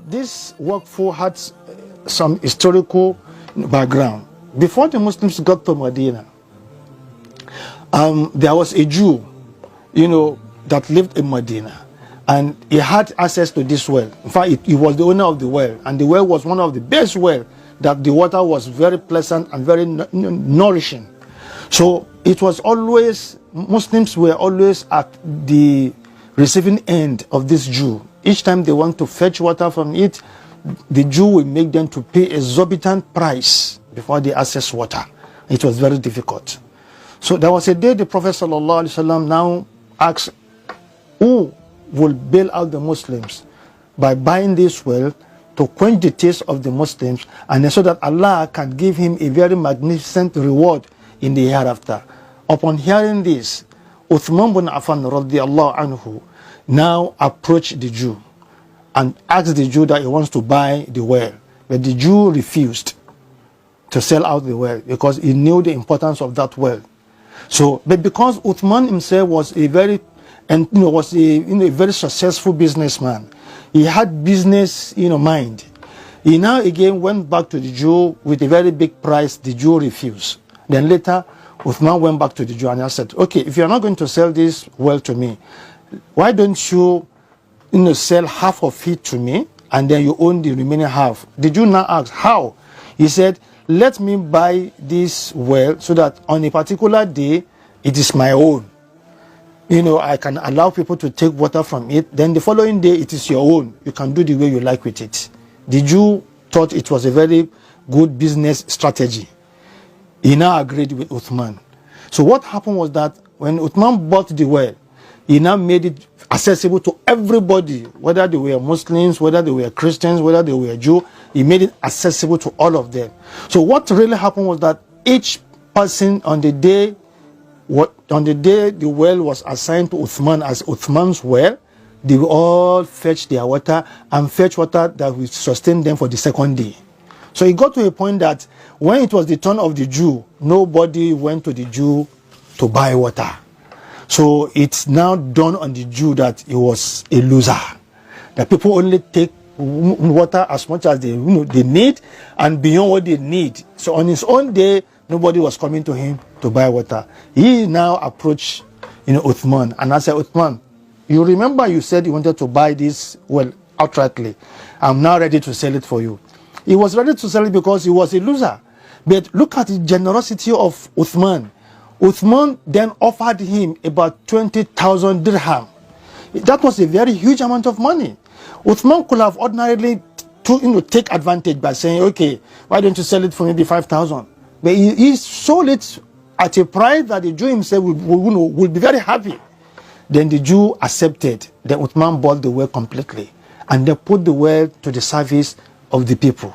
This workflow had some historical background. Before the Muslims got to Medina, there was a Jew, that lived in Medina, and he had access to this well. In fact, he was the owner of the well, and the well was one of the best wells, that the water was very pleasant and very nourishing. So it was always, Muslims were always at the receiving end of this Jew. Each time they want to fetch water from it, the Jew will make them to pay exorbitant price before they access water. It was very difficult. So there was a day the Prophet ﷺ now asked, who will bail out the Muslims by buying this well to quench the thirst of the Muslims, and so that Allah can give him a very magnificent reward in the hereafter. Upon hearing this, Uthman bin Affan radiallahu anhu now approached the Jew and asked the Jew that he wants to buy the well. But the Jew refused to sell out the well because he knew the importance of that well. So, but because Uthman himself was a very successful businessman, he had business mind. He now again went back to the Jew with a very big price. The Jew refused. Then later, Uthman went back to the Jew and said, okay, if you're not going to sell this well to me, why don't you, sell half of it to me, and then you own the remaining half? The Jew now asked, how? He said, let me buy this well so that on a particular day, it is my own. I can allow people to take water from it. Then the following day, it is your own. You can do the way you like with it. The Jew thought it was a very good business strategy. He now agreed with Uthman. So what happened was that when Uthman bought the well, he now made it accessible to everybody, whether they were Muslims, whether they were Christians, whether they were Jew. He made it accessible to all of them. So what really happened was that each person on the day the well was assigned to Uthman as Uthman's well, they will all fetch their water and fetch water that will sustain them for the second day. So it got to a point that when it was the turn of the Jew, nobody went to the Jew to buy water. So it's now dawned on the Jew that he was a loser. That people only take water as much as they need and beyond what they need. So on his own day, nobody was coming to him to buy water. He now approached Uthman, and I said, Uthman, you remember you said you wanted to buy this well outrightly. I'm now ready to sell it for you. He was ready to sell it because he was a loser. But look at the generosity of Uthman. Uthman then offered him about 20,000 dirham. That was a very huge amount of money. Uthman could have ordinarily take advantage by saying, okay, why don't you sell it for maybe 5,000? But he sold it at a price that the Jew himself will be very happy. Then the Jew accepted. Then Uthman bought the well completely, and they put the well to the service of the people.